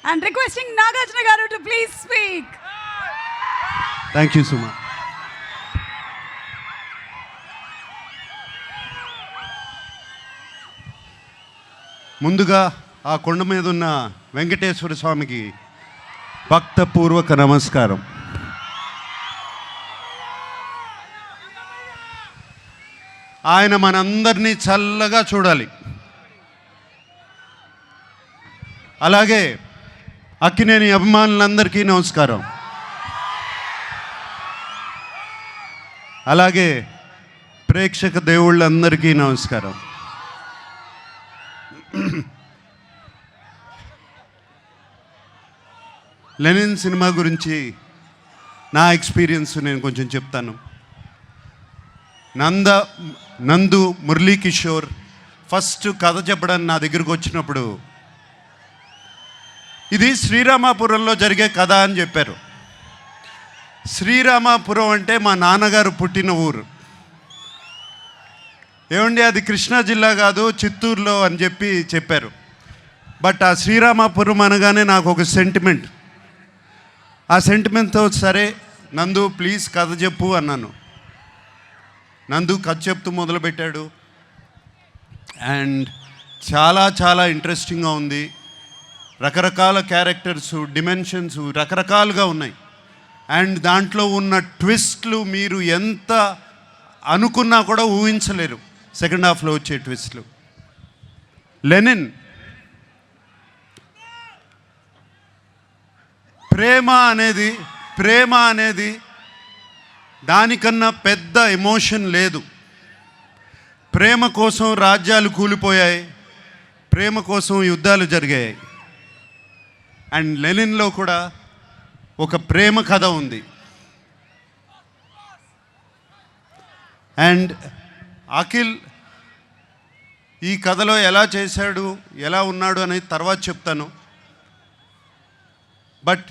and requesting Nagarjuna garu to please speak. Thank you, Suma. ముందుగా ఆ కొండ మీద ఉన్న వెంకటేశ్వర స్వామికి భక్తపూర్వక నమస్కారం. ఆయన మనందరినీ చల్లగా చూడాలి. అలాగే అక్కినేని అభిమానులందరికీ నమస్కారం. అలాగే ప్రేక్షక దేవుళ్ళందరికీ నమస్కారం. లెనిన్ సినిమా గురించి నా ఎక్స్పీరియన్స్ నేను కొంచెం చెప్తాను. నందు మురళీకిషోర్ ఫస్ట్ కథ చెప్పడానికి నా దగ్గరకు వచ్చినప్పుడు ఇది శ్రీరామాపురంలో జరిగే కథ అని చెప్పారు. శ్రీరామాపురం అంటే మా నాన్నగారు పుట్టిన ఊరు. ఏమండి అది కృష్ణా జిల్లా కాదు, చిత్తూరులో అని చెప్పారు. బట్ ఆ శ్రీరామాపురం అనగానే నాకు ఒక సెంటిమెంట్. ఆ సెంటిమెంట్తో సరే నందు ప్లీజ్ కథ చెప్పు అన్నాను. నందు కథ చెప్తూ మొదలుపెట్టాడు. అండ్ చాలా చాలా ఇంట్రెస్టింగ్గా ఉంది. రకరకాల క్యారెక్టర్స్, డిమెన్షన్స్ రకరకాలుగా ఉన్నాయి. అండ్ దాంట్లో ఉన్న ట్విస్ట్లు మీరు ఎంత అనుకున్నా కూడా ఊహించలేరు. సెకండ్ హాఫ్లో వచ్చే ట్విస్ట్లు. లెనిన్ ప్రేమ అనేది దానికన్నా పెద్ద ఎమోషన్ లేదు. ప్రేమ కోసం రాజ్యాలు కూలిపోయాయి, ప్రేమ కోసం యుద్ధాలు జరిగాయి. అండ్ లెనిన్లో కూడా ఒక ప్రేమ కథ ఉంది. అండ్ అఖిల్ ఈ కథలో ఎలా చేశాడు, ఎలా ఉన్నాడు అనేది తర్వాత చెప్తాను. బట్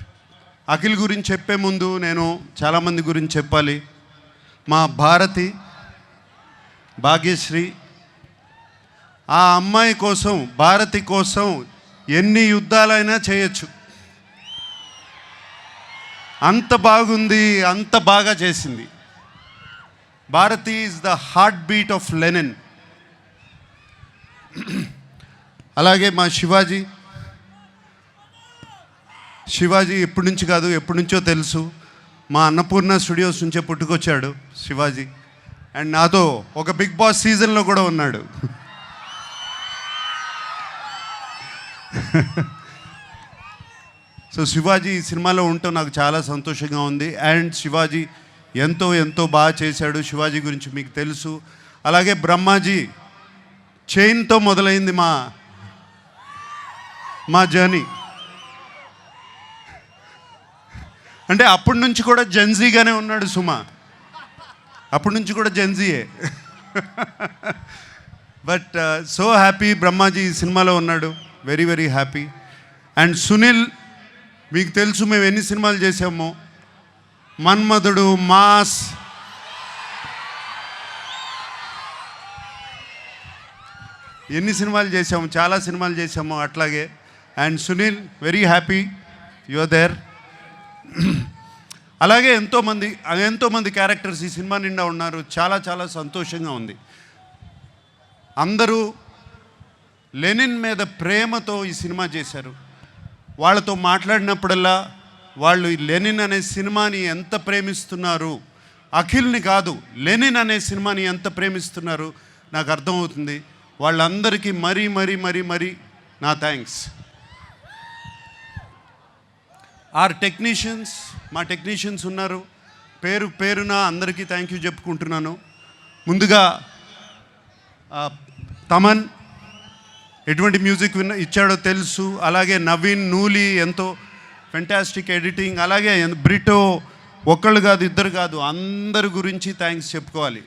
అఖిల్ గురించి చెప్పే ముందు నేను చాలామంది గురించి చెప్పాలి. మా భాగ్యశ్రీ, ఆ అమ్మాయి కోసం, భారతి కోసం ఎన్ని యుద్ధాలైనా చేయొచ్చు. అంత బాగుంది, అంత బాగా చేసింది. Bharati is the heartbeat of Lenin. అలాగే మా శివాజీ ఎప్పటి నుంచి కాదు, ఎప్పటి నుంచో తెలుసు. మా అన్నపూర్ణ స్టూడియోస్ నుంచే పుట్టుకొచ్చాడు శివాజీ. అండ్ నాతో ఒక బిగ్ బాస్ సీజన్లో కూడా ఉన్నాడు. సో శివాజీ ఈ సినిమాలో ఉండటం నాకు చాలా సంతోషంగా ఉంది. అండ్ శివాజీ ఎంతో బాగా చేశాడు. శివాజీ గురించి మీకు తెలుసు. అలాగే బ్రహ్మాజీ చైన్తో మొదలైంది మా జర్నీ. అంటే అప్పటి నుంచి కూడా జెన్జీగానే ఉన్నాడు సుమా. అప్పటి నుంచి కూడా జెన్జీయే. బట్ సో హ్యాపీ బ్రహ్మాజీ ఈ సినిమాలో ఉన్నాడు. Very very happy. And Sunil మీకు తెలుసు మేము ఎన్ని సినిమాలు చేసామో. మన్మధుడు, మాస్, ఎన్ని సినిమాలు చేసాము, చాలా సినిమాలు చేసాము అట్లాగే. And Sunil very happy you are there. అలాగే ఎంతోమంది క్యారెక్టర్స్ ఈ సినిమా నిండా ఉన్నారు. చాలా చాలా సంతోషంగా ఉంది. అందరూ లెనిన్ మీద ప్రేమతో ఈ సినిమా చేశారు. వాళ్ళతో మాట్లాడినప్పుడల్లా వాళ్ళు లెనిన్ అనే సినిమాని ఎంత ప్రేమిస్తున్నారు, అఖిల్ని కాదు లెనిన్ అనే సినిమాని ఎంత ప్రేమిస్తున్నారు నాకు అర్థమవుతుంది. వాళ్ళందరికీ మరీ నా థ్యాంక్స్. మా టెక్నీషియన్స్ ఉన్నారు. పేరున అందరికీ థ్యాంక్ యూ చెప్పుకుంటున్నాను. ముందుగా తమన్ ఎటువంటి మ్యూజిక్ ఇచ్చాడో తెలుసు. అలాగే నవీన్, నూలి ఎంతో ఫెంటాస్టిక్ ఎడిటింగ్. అలాగే బ్రిటో ఒక్కళ్ళు కాదు, ఇద్దరు కాదు, అందరి గురించి థ్యాంక్స్ చెప్పుకోవాలి.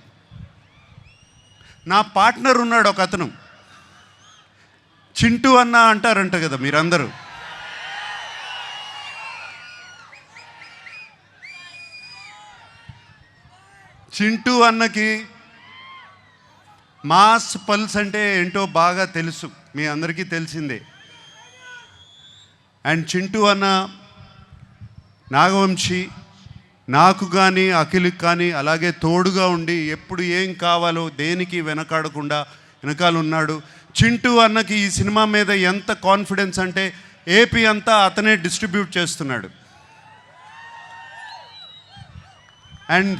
నా పార్ట్నర్ ఉన్నాడు ఒక అతను, చింటూ అన్న అంటారంట కదా మీరందరూ. చింటూ అన్నకి మాస్ పల్స్ అంటే ఏంటో బాగా తెలుసు, మీ అందరికీ తెలిసిందే. అండ్ చింటూ అన్న, నాగవంశీ నాకు కానీ అఖిల్కి కానీ అలాగే తోడుగా ఉండి ఎప్పుడు ఏం కావాలో దేనికి వెనకాడకుండా వెనకాల ఉన్నాడు. చింటూ అన్నకి ఈ సినిమా మీద ఎంత కాన్ఫిడెన్స్ అంటే ఏపీ అంతా అతనే డిస్ట్రిబ్యూట్ చేస్తున్నాడు. అండ్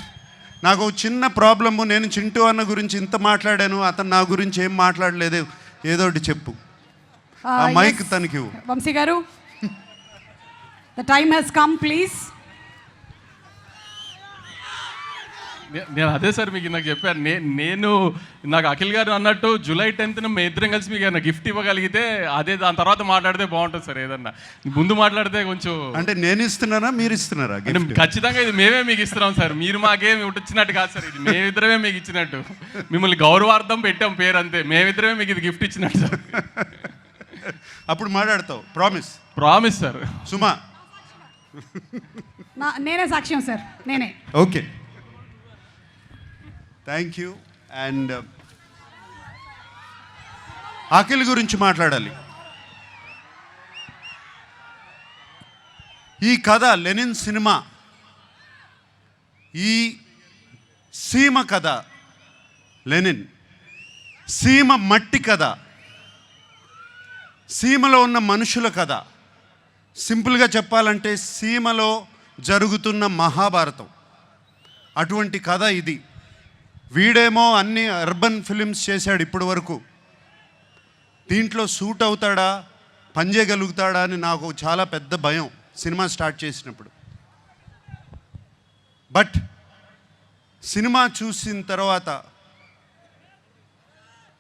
నాకు చిన్న ప్రాబ్లము, నేను చింటూ అన్న గురించి ఇంత మాట్లాడాను, అతను నా గురించి ఏం మాట్లాడలేదు, ఏదో ఒకటి చెప్పు. ఆ మైక్ తనకి ఇవ్వు. వంశీ గారు, the time has come please. నేను అదే సార్ మీకు నాకు చెప్పాను, నేను నాకు అఖిల్ గారు అన్నట్టు జూలై 10th మేము ఇద్దరం కలిసి మీకు ఏదైనా గిఫ్ట్ ఇవ్వగలిగితే అదే, దాని తర్వాత మాట్లాడితే బాగుంటుంది సార్. ఏదన్నా ముందు మాట్లాడితే కొంచెం, అంటే నేను ఇస్తున్నారా మీరు ఇస్తున్నారా? ఖచ్చితంగా ఇది మేమే మీకు ఇస్తున్నాం సార్, మీరు మాకేం ఇచ్చినట్టు కాదు సార్, ఇది మేమిద్దరమే మీకు ఇచ్చినట్టు, మిమ్మల్ని గౌరవార్థం పెట్టాం పేరు అంతే, మేమిద్దరమే మీకు ఇది గిఫ్ట్ ఇచ్చినట్టు సార్. అప్పుడు మాట్లాడతావు, ప్రామిస్ సార్. సుమా, నేనే సాక్ష్యం సార్, నేనే. Okay, thank you. And Akhil గురించి మాట్లాడాలి. ఈ కథ లెనిన్ సినిమా, ఈ సీమ కథ, లెనిన్ సీమ మట్టి కథ, సీమలో ఉన్న మనుషుల కథ. సింపుల్గా చెప్పాలంటే సీమలో జరుగుతున్న మహాభారతం, అటువంటి కథ ఇది. వీడేమో అన్ని అర్బన్ ఫిలిమ్స్ చేశాడు ఇప్పటి వరకు, దీంట్లో సూట్ అవుతాడా, పనిచేయగలుగుతాడా అని నాకు చాలా పెద్ద భయం సినిమా స్టార్ట్ చేసినప్పుడు. బట్ సినిమా చూసిన తర్వాత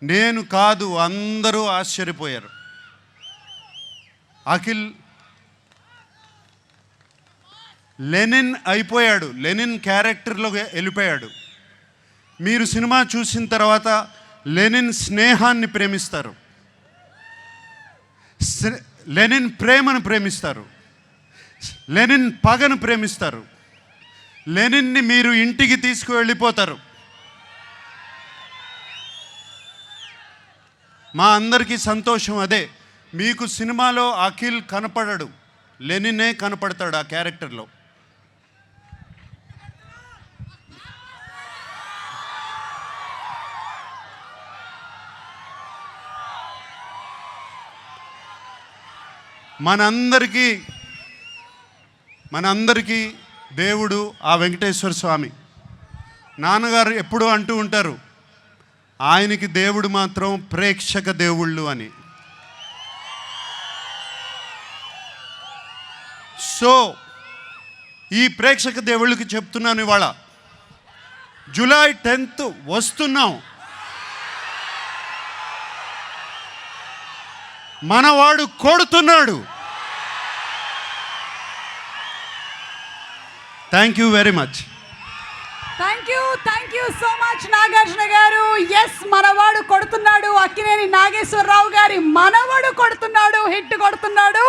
నేను కాదు అందరూ ఆశ్చర్యపోయారు. అఖిల్ లెనిన్ అయిపోయాడు, లెనిన్ క్యారెక్టర్లో వెళ్ళిపోయాడు. మీరు సినిమా చూసిన తర్వాత లెనిన్ స్నేహాన్ని ప్రేమిస్తారు, లెనిన్ ప్రేమను ప్రేమిస్తారు, లెనిన్ పగను ప్రేమిస్తారు, లెనిన్ని మీరు ఇంటికి తీసుకువెళ్ళిపోతారు. మా అందరికీ సంతోషం అదే. మీకు సినిమాలో అఖిల్ కనపడడు, లెనినే కనపడతాడు ఆ క్యారెక్టర్లో. మనందరికీ దేవుడు ఆ వెంకటేశ్వర స్వామి. నాన్నగారు ఎప్పుడూ అంటూ ఉంటారు, ఆయనకి దేవుడు మాత్రం ప్రేక్షక దేవుళ్ళు అని. సో ఈ ప్రేక్షక దేవుళ్ళకి చెప్తున్నాను, ఇవాళ జూలై 10th వస్తున్నాం, మనవాడు కొడుతున్నాడు. Thank you very much. Thank you so much Nagarjuna గారు. ఎస్, మనవాడు కొడుతున్నాడు. అక్కినేని నాగేశ్వరరావు గారి మనవడు కొడుతున్నాడు, హిట్ కొడుతున్నాడు.